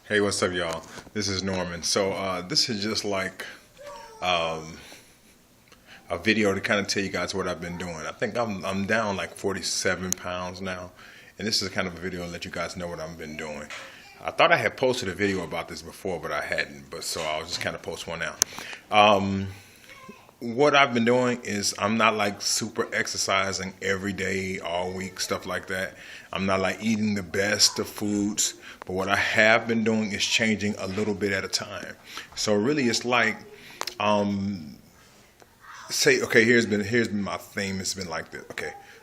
Hey, what's up, y'all? This is Norman. So, this is just like um, a video to kind of tell you guys what I've been doing. I think I'm down like 47 pounds now, and this is kind of a video to let you guys know what I've been doing. I thought I had posted a video about this before, but I hadn't. But so I'll just kind of post one now. Um, what I've been doing is I'm not like super exercising every day, all week, stuff like that. I'm not like eating the best of foods, but what I have been doing is changing a little bit at a time. So really, it's like, um, say, okay, here's been my theme. It's been like this.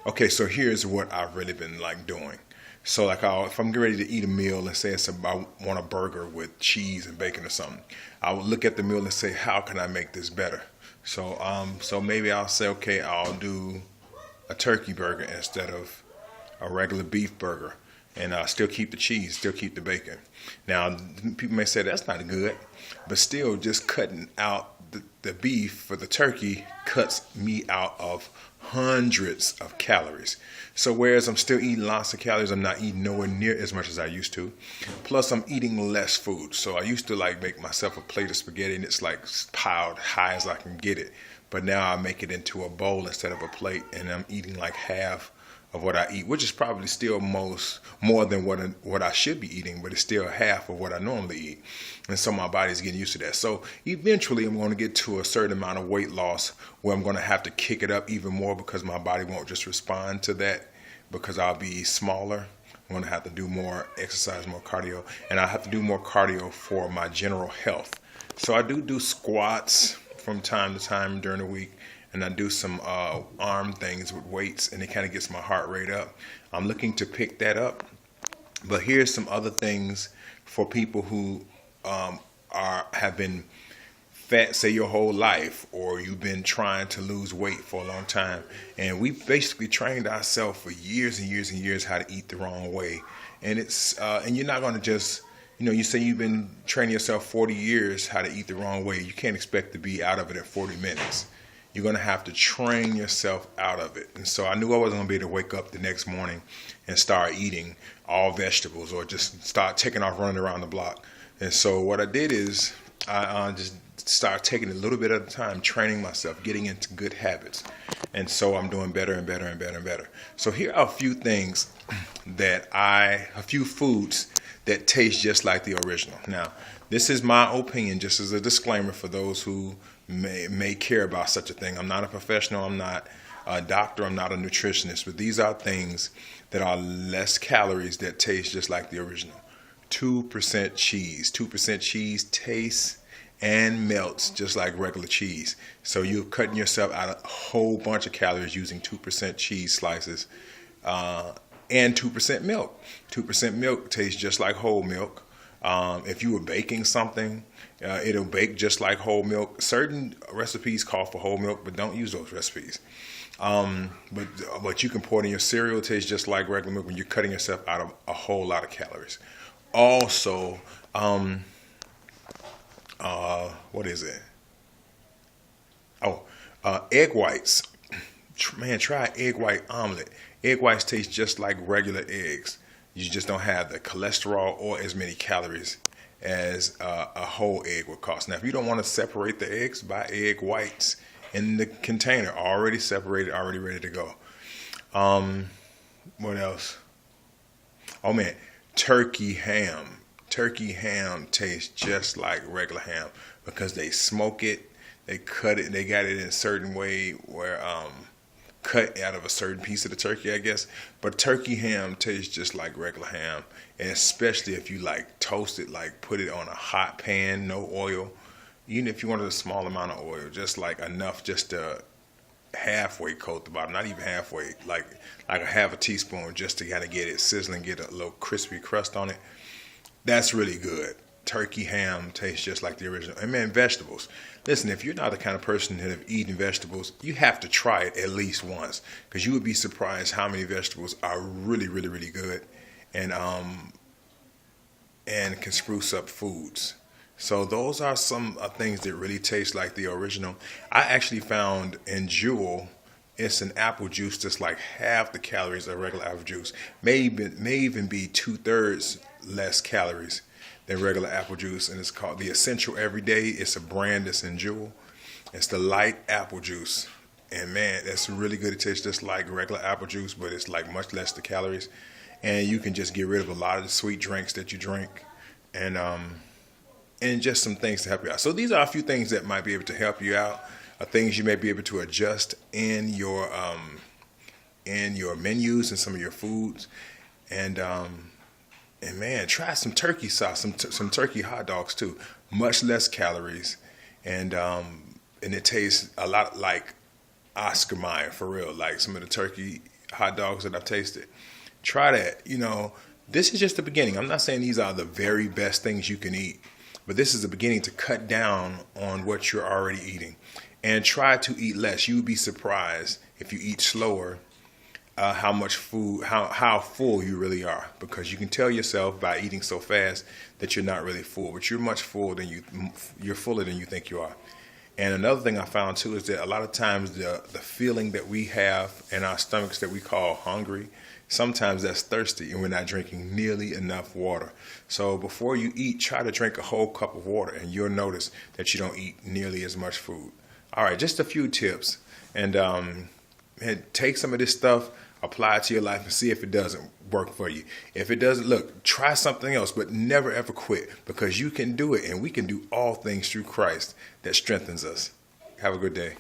Okay. So here's what I've really been like doing. So like, if I'm getting ready to eat a meal and say I want a burger with cheese and bacon or something, I would look at the meal and say, how can I make this better? So maybe I'll say, okay, I'll do a turkey burger instead of a regular beef burger, and still keep the cheese, still keep the bacon. Now, people may say that's not good, but still, just cutting out the beef for the turkey cuts me out of hundreds of calories. So whereas I'm still eating lots of calories, I'm not eating nowhere near as much as I used to. Plus, I'm eating less food. So I used to like make myself a plate of spaghetti, and it's like piled high as I can get it. But now I make it into a bowl instead of a plate, and I'm eating like half of what I eat, which is probably still more than what I should be eating, but it's still half of what I normally eat. And so my body's getting used to that. So eventually I'm going to get to a certain amount of weight loss where I'm going to have to kick it up even more because my body won't just respond to that because I'll be smaller. I'm going to have to do more exercise, more cardio, and I have to do more cardio for my general health. So I do squats from time to time during the week, and I do some arm things with weights, and it kind of gets my heart rate up. I'm looking to pick that up. But here's some other things for people who have been fat, say your whole life, or you've been trying to lose weight for a long time, and we basically trained ourselves for years and years and years how to eat the wrong way. And and you're not going to just, you say you've been training yourself 40 years how to eat the wrong way. You can't expect to be out of it in 40 minutes. You're going to have to train yourself out of it. And so I knew I wasn't going to be able to wake up the next morning and start eating all vegetables or just start taking off running around the block. And so what I did is I just started taking it a little bit at a time, training myself, getting into good habits. And so I'm doing better and better and better and better. So here are a few things a few foods that taste just like the original. Now, this is my opinion, just as a disclaimer for those who may care about such a thing. I'm not a professional. I'm not a doctor. I'm not a nutritionist. But these are things that are less calories that taste just like the original. 2% cheese. 2% cheese tastes and melts just like regular cheese. So you're cutting yourself out a whole bunch of calories using 2% cheese slices and 2% milk. 2% milk tastes just like whole milk. If you were baking something, it'll bake just like whole milk. Certain recipes call for whole milk, but don't use those recipes. But you can pour it in your cereal. It tastes just like regular milk when you're cutting yourself out of a whole lot of calories. Also, what is it? Oh, egg whites. Man, try egg white omelet. Egg whites taste just like regular eggs. You just don't have the cholesterol or as many calories as a whole egg would cost. Now, if you don't want to separate the eggs, buy egg whites in the container, already separated, already ready to go. What else? Oh man, turkey ham. Turkey ham tastes just like regular ham because they smoke it, they cut it, they got it in a certain way where cut out of a certain piece of the turkey, I guess. But turkey ham tastes just like regular ham, and especially if you like toast it, like put it on a hot pan, no oil. Even if you wanted a small amount of oil, just like enough just to halfway coat the bottom, not even halfway, like a half a teaspoon just to kind of get it sizzling, get a little crispy crust on it. That's really good. Turkey ham tastes just like the original. And man, vegetables. Listen, if you're not the kind of person that have eaten vegetables, you have to try it at least once because you would be surprised how many vegetables are really, really, really good and can spruce up foods. So those are some things that really taste like the original. I actually found in Jewel, it's an apple juice that's like half the calories of regular apple juice. May even be 2/3 less calories than regular apple juice, and it's called the Essential Everyday. It's a brand that's in Jewel. It's the light apple juice, and man, that's really good. It tastes just like regular apple juice, but it's like much less the calories, and you can just get rid of a lot of the sweet drinks that you drink, and just some things to help you out. So these are a few things that might be able to help you out, things you may be able to adjust in your menus and some of your foods, and man, try some turkey sauce, some turkey hot dogs too. Much less calories, and it tastes a lot like Oscar Mayer for real. Like some of the turkey hot dogs that I've tasted. Try that. This is just the beginning. I'm not saying these are the very best things you can eat, but this is the beginning to cut down on what you're already eating, and try to eat less. You would be surprised if you eat slower. How much food, how full you really are, because you can tell yourself by eating so fast that you're not really full, but you're you're fuller than you think you are. And another thing I found too is that a lot of times the feeling that we have in our stomachs that we call hungry, sometimes that's thirsty, and we're not drinking nearly enough water. So before you eat, try to drink a whole cup of water, and you'll notice that you don't eat nearly as much food. All right, just a few tips, and take some of this stuff, apply it to your life, and see if it doesn't work for you. If it doesn't, look, try something else, but never ever quit, because you can do it, and we can do all things through Christ that strengthens us. Have a good day.